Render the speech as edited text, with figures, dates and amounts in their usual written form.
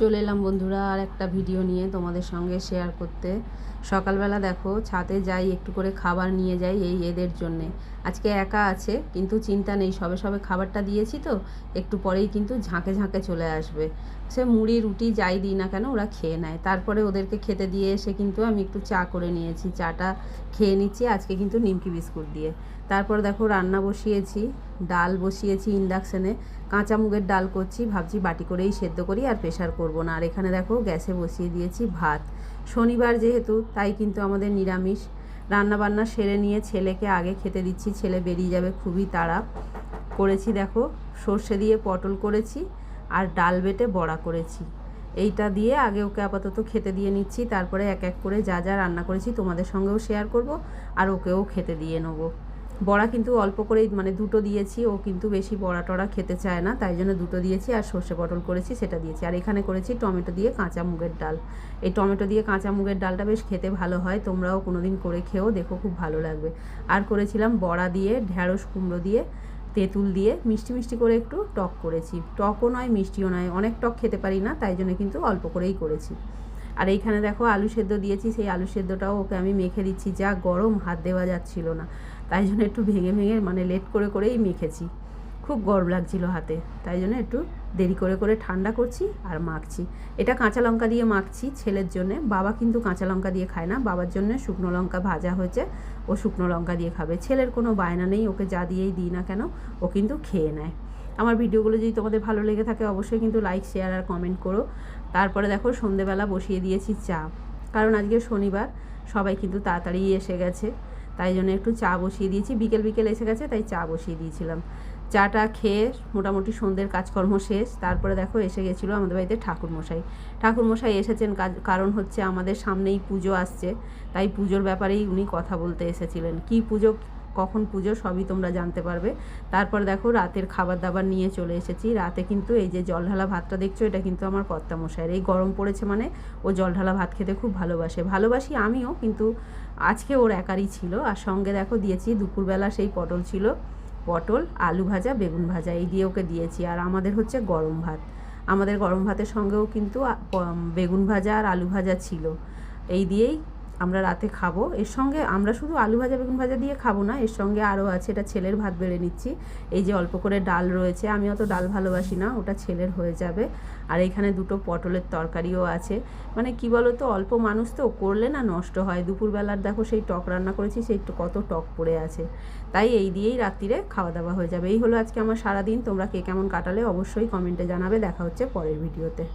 চলে এলাম বন্ধুরা আর একটা ভিডিও নিয়ে তোমাদের সঙ্গে শেয়ার করতে। সকালবেলা দেখো ছাদে যাই, একটু করে খাবার নিয়ে যাই এই এদের জন্যে। আজকে একা আছে কিন্তু চিন্তা নেই, সবে সবে খাবারটা দিয়েছি তো একটু পরেই কিন্তু ঝাঁকে ঝাঁকে চলে আসবে। সে মুড়ি রুটি যাই দিই না কেন ওরা খেয়ে নেয়। তারপরে ওদেরকে খেতে দিয়ে এসে কিন্তু আমি একটু চা করে নিয়েছি, চাটা খেয়ে নিচ্ছি আজকে কিন্তু নিমকি বিস্কুট দিয়ে। তারপর দেখো রান্না বসিয়েছি, ডাল বসিয়েছি ইন্ডাকশানে, কাঁচা মুগের ডাল করছি, ভাবছি বাটি করেই সেদ্ধ করি আর প্রেশার করব না। আর এখানে দেখো গ্যাসে বসিয়ে দিয়েছি ভাত। শনিবার যেহেতু তাই কিন্তু আমাদের নিরামিষ। রান্নাবান্না সেরে নিয়ে ছেলেকে আগে খেতে দিচ্ছি, ছেলে বেরিয়ে যাবে খুবই তাড়া। করেছি দেখো সর্ষে দিয়ে পটল করেছি আর ডাল বেটে বড়া করেছি। এইটা দিয়ে আগে ওকে আপাতত খেতে দিয়ে নিচ্ছি, তারপরে এক এক করে যা যা রান্না করেছি তোমাদের সঙ্গেও শেয়ার করব আর ওকেও খেতে দিয়ে নেবো। বড়া কিন্তু অল্প করেই মানে দুটো দিয়েছি, ও কিন্তু বেশি বড়া টড়া খেতে চায় না, তাই জন্য দুটো দিয়েছি। আর সর্ষে পটল করেছি সেটা দিয়েছি। আর এখানে করেছি টমেটো দিয়ে কাঁচা মুগের ডাল। এই টমেটো দিয়ে কাঁচা মুগের ডালটা বেশ খেতে ভালো হয়, তোমরাও কোনো দিন করে খেও, দেখো খুব ভালো লাগবে। আর করেছিলাম বড়া দিয়ে, ঢ্যাঁড়স কুমড়ো দিয়ে, তেঁতুল দিয়ে মিষ্টি মিষ্টি করে একটু টক করেছি। টকও নয় মিষ্টিও নয়, অনেক টক খেতে পারি না, তাই জন্য কিন্তু অল্প করেই করেছি। আর এইখানে দেখো আলু সেদ্ধ দিয়েছি, সেই আলু সেদ্ধটাও ওকে আমি মেখে দিচ্ছি। যা গরম হাত দেওয়া যাচ্ছিল না, তাই জন্য একটু ভেঙে ভেঙে মানে লেট করে করেই মেখেছি। খুব গরম লাগছিল হাতে, তাই জন্য একটু দেরি করে করে ঠান্ডা করছি আর মাখছি। এটা কাঁচা লঙ্কা দিয়ে মাখছি ছেলের জন্যে, বাবা কিন্তু কাঁচা লঙ্কা দিয়ে খায় না, বাবার জন্য শুকনো লঙ্কা ভাজা হয়েছে, ও শুকনো লঙ্কা দিয়ে খাবে। ছেলের কোনো বায়না নেই, ওকে যা দিয়েই দিই না কেন ও কিন্তু খেয়ে নেয়। আমার ভিডিওগুলো যদি তোমাদের ভালো লেগে থাকে অবশ্যই কিন্তু লাইক শেয়ার আর কমেন্ট করো। তারপরে দেখো সন্ধেবেলা বসিয়ে দিয়েছি চা, কারণ আজকে শনিবার সবাই কিন্তু তাড়াতাড়ি এসে গেছে, তাই জন্য একটু চা বসিয়ে দিয়েছি। বিকেল বিকেল এসে গেছে তাই চা বসিয়ে দিয়েছিলাম। চাটা খেয়ে মোটামুটি সন্ধ্যের কাজকর্ম শেষ। তারপরে দেখো এসে গেছিলো আমাদের বাড়িতে ঠাকুরমশাই। ঠাকুরমশাই এসেছেন কারণ হচ্ছে আমাদের সামনেই পুজো আসছে, তাই পুজোর ব্যাপারেই উনি কথা বলতে এসেছিলেন। কি পুজো, কখন পুজো সবই তোমরা জানতে পারবে। তারপর দেখো রাতের খাবার দাবার নিয়ে চলে এসেছি। রাতে কিন্তু এই যে জল ঢালা ভাতটা দেখছো, এটা কিন্তু আমার কর্তামশাইয়ের। এই গরম পড়েছে মানে ও জল ঢালা ভাত খেতে খুব ভালোবাসি আমিও, কিন্তু আজকে ওর একারই ছিল। আর সঙ্গে দেখো দিয়েছি দুপুরবেলা সেই পটল ছিল, পটল আলু ভাজা বেগুন ভাজা, এই দিয়ে ওকে দিয়েছি। আর আমাদের হচ্ছে গরম ভাত, আমাদের গরম ভাতের সঙ্গেও কিন্তু বেগুন ভাজা আর আলু ভাজা ছিল। এই দিয়েই আমরা রাতে খাবো। এর সঙ্গে আমরা শুধু আলু ভাজা বেগুন ভাজা দিয়ে খাবো না, এর সঙ্গে আরও আছে, এটা ছেলের ভাত বেড়ে নিচ্ছি। এই যে অল্প করে ডাল রয়েছে, আমি অত ডাল ভালোবাসি না, ওটা ছেলের হয়ে যাবে। আর এইখানে দুটো পটলের তরকারিও আছে। মানে কি বলো তো, অল্প মানুষ তো করলে না নষ্ট হয়। দুপুরবেলার দেখো সেই টক রান্না করেছি, সেই কত টক পড়ে আছে, তাই এই দিয়েই রাত্রিরে খাওয়া দাওয়া হয়ে যাবে। এই হলো আজকে আমার সারাদিন। তোমরা কে কেমন কাটালে অবশ্যই কমেন্টে জানাবে। দেখা হচ্ছে পরের ভিডিওতে।